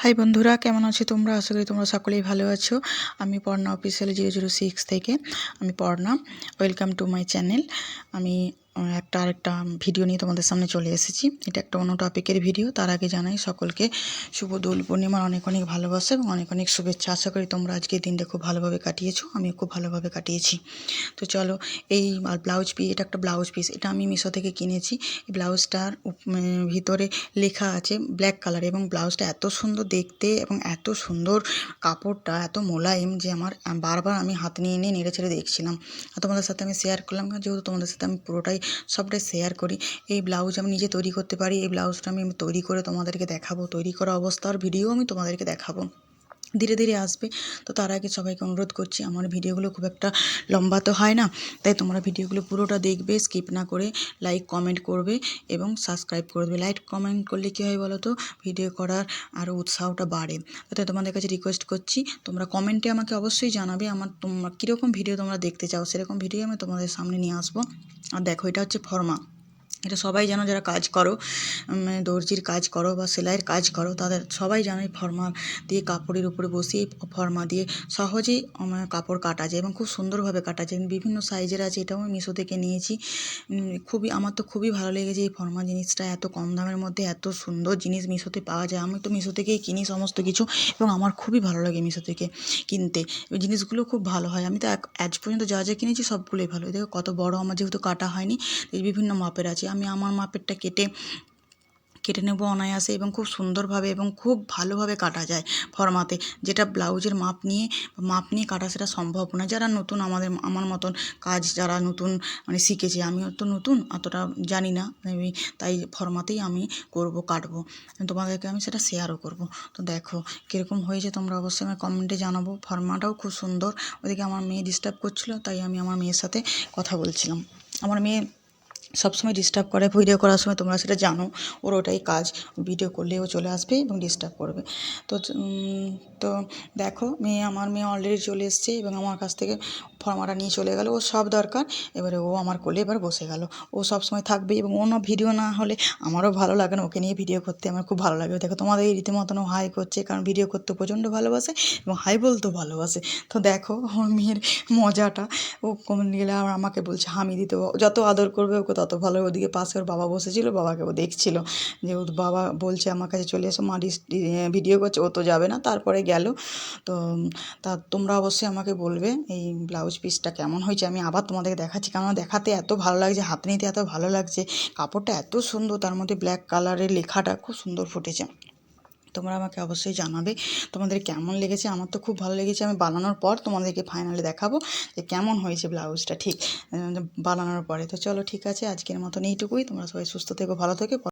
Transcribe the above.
High বন্ধুরা, কেমন আছো তোমরা? আশা করি তোমরা সকলেই ভালো আছো। আমি পর্ণা অফিসিয়াল 006 থেকে আমি Parna. Welcome to my channel. আমি আরেকটা ভিডিও নিয়ে তোমাদের সামনে চলে এসেছি। এটা একটা অন্য টপিকের ভিডিও। তার আগে জানাই সকলকে শুভ দোল পূর্ণিমার অনেক অনেক ভালোবাসা এবং অনেক অনেক শুভেচ্ছা। আশা করি তোমরা আজকের দিনটা খুব ভালোভাবে কাটিয়েছো, আমিও খুব ভালোভাবে কাটিয়েছি। তো চলো, এই ব্লাউজ পিস, এটা একটা ব্লাউজ পিস, এটা আমি মিশো থেকে কিনেছি। এই ব্লাউজটার ভিতরে লেখা আছে ব্ল্যাক কালার, এবং ব্লাউজটা এত সুন্দর দেখতে এবং এত সুন্দর কাপড়টা, এত মোলায়েম যে আমার বারবার আমি হাত নিয়ে নিয়ে নেড়ে ছেড়ে দেখছিলাম। আর তোমাদের সাথে আমি শেয়ার করলাম, যেহেতু তোমাদের সাথে আমি পুরোটাই সবটাই শেয়ার করি। এই ব্লাউজ আমি নিজে তৈরি করতে পারি। এই ব্লাউজটা আমি তৈরি করে তোমাদেরকে দেখাবো, তৈরি করা অবস্থার ভিডিও আমি তোমাদেরকে দেখাবো, ধীরে ধীরে আসবে। তো তার আগে সবাইকে অনুরোধ করছি, আমার ভিডিওগুলো খুব একটা লম্বা তো হয় না, তাই তোমরা ভিডিওগুলো পুরোটা দেখবে, স্কিপ না করে লাইক কমেন্ট করবে এবং সাবস্ক্রাইব করবে। লাইক কমেন্ট করলে কী হয় বলো তো, ভিডিও করার আরও উৎসাহটা বাড়ে। তাই তোমাদের কাছে রিকোয়েস্ট করছি, তোমরা কমেন্টে আমাকে অবশ্যই জানাবে তোমরা কীরকম ভিডিও তোমরা দেখতে চাও, সেরকম ভিডিও আমি তোমাদের সামনে নিয়ে আসবো। আর দেখো, এটা হচ্ছে ফর্মা। এটা সবাই জানো, যারা কাজ করো, দর্জির কাজ করো বা সেলাইয়ের কাজ করো, তাদের সবাই জানো এই ফর্মা দিয়ে কাপড়ের উপরে বসিয়ে ফর্মা দিয়ে সহজেই কাপড় কাটা যায় এবং খুব সুন্দরভাবে কাটা যায়। বিভিন্ন সাইজের আছে, এটাও আমি মিশো থেকে নিয়েছি। আমার তো খুবই ভালো লেগেছে এই ফর্মা জিনিসটা। এত কম দামের মধ্যে এত সুন্দর জিনিস মিশোতে পাওয়া যায়। আমি তো মিশো থেকেই কিনি সমস্ত কিছু, এবং আমার খুবই ভালো লাগে মিশো থেকে কিনতে। ওই জিনিসগুলো খুব ভালো হয়। আমি তো আজ পর্যন্ত যা যা কিনেছি সবগুলোই ভালো। দেখো কত বড়, আমার যেহেতু কাটা হয়নি, এই বিভিন্ন মাপের আছে। আমি আমার মাপেরটা কেটে নেব অনায়াসে, এবং খুব সুন্দরভাবে এবং খুব ভালোভাবে কাটা যায় ফর্মাতে। যেটা ব্লাউজের মাপ নিয়ে কাটা, সেটা সম্ভব না। যারা নতুন, আমার মতন কাজ যারা নতুন মানে শিখেছে, আমিও তো নতুন, অতটা জানি না, তাই ফর্মাতেই আমি কাটবো। তোমাদেরকে আমি সেটা শেয়ারও করব। তো দেখো কীরকম হয়েছে, তোমরা অবশ্যই আমার কমেন্টে জানাবো। ফর্মাটাও খুব সুন্দর। ওদিকে আমার মেয়ে ডিস্টার্ব করছিল, তাই আমি আমার মেয়ের সাথে কথা বলছিলাম। আমার মেয়ে সবসময় ডিস্টার্ব করে ভিডিও করার সময়, তোমরা সেটা জানো। ওর ওটাই কাজ, ভিডিও করলে ও চলে আসবে এবং ডিস্টার্ব করবে। তো তো দেখো, আমার মেয়ে অলরেডি চলে এসছে এবং আমার কাছ থেকে ফর্মাটা নিয়ে চলে গেল। ও সব দরকার, এবারে ও আমার কোলে এবার বসে গেল। ও সবসময় থাকবে, এবং ও না ভিডিও না হলে আমারও ভালো লাগে না। ওকে নিয়ে ভিডিও করতে আমার খুব ভালো লাগে। দেখো তোমাদের এই রীতিমতনও হাই করছে, কারণ ভিডিও করতে প্রচণ্ড ভালোবাসে এবং হাই বলতেও ভালোবাসে। তো দেখো আমার মেয়ের মজাটা, ও কমেন্ট গেলে আর আমাকে বলছে হামি দিতে। যত আদর করবে ওকে তত ভালো। ওদিকে পাশে ওর বাবা বসেছিল, বাবাকে ও দেখছিল যে ওর বাবা বলছে আমার কাছে চলে এসো, মা ভিডিও করছে। ও তো যাবে না, তারপরে গেল। তো তোমরা অবশ্যই আমাকে বলবে এই ব্লাউজ পিসটা কেমন হয়েছে। আমি আবার তোমাদেরকে দেখাচ্ছি, কারণ দেখাতে এত ভালো লাগছে, হাত নিতে এত ভালো লাগছে। কাপড়টা এত সুন্দর, তার মধ্যে ব্ল্যাক কালারের লেখাটা খুব সুন্দর ফুটেছে। তোমরা আমাকে অবশ্যই জানাবে তোমাদের কেমন লেগেছে। আমার তো খুব ভালো লেগেছে। আমি বানানোর পর তোমাদেরকে ফাইনালি দেখাবো যে কেমন হয়েছে ব্লাউজটা ঠিক বানানোর পরে। তো চলো, ঠিক আছে, আজকের মতন এইটুকুই। তোমরা সবাই সুস্থ থেকো, ভালো থেকো।